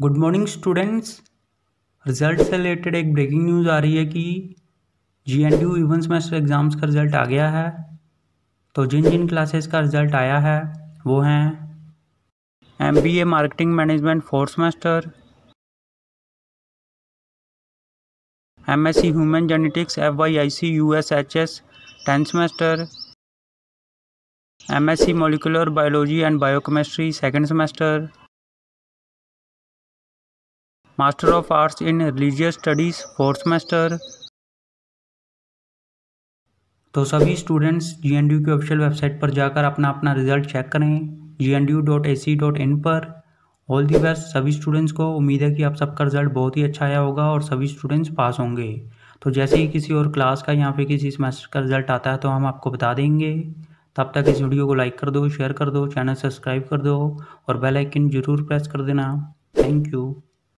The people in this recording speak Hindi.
Good morning students. रिजल्ट से रिलेटेड एक ब्रेकिंग न्यूज़ आ रही है कि GNDU इवन सेमेस्टर एग्ज़ाम्स का रिज़ल्ट आ गया है। तो जिन जिन क्लासेस का रिज़ल्ट आया है वो हैं MBA marketing management 4th semester, MSc human genetics FYIC USHS 10th semester, MSc molecular biology and biochemistry 2nd semester, master of arts in religious studies 4th semester. तो सभी स्टूडेंट्स GNDU की ऑफिशियल वेबसाइट पर जाकर अपना अपना रिज़ल्ट चेक करें gnu.ac.in पर। ऑल दी बेस्ट सभी स्टूडेंट्स को। उम्मीद है कि आप सबका रिज़ल्ट बहुत ही अच्छा आया होगा और सभी स्टूडेंट्स पास होंगे। तो जैसे ही किसी और क्लास का या फिर किसी सेमेस्टर का रिज़ल्ट आता है तो हम आपको बता देंगे। तब तक इस वीडियो को लाइक कर दो, शेयर कर दो, चैनल सब्सक्राइब कर दो और बेल आइकन ज़रूर प्रेस कर देना। Thank you.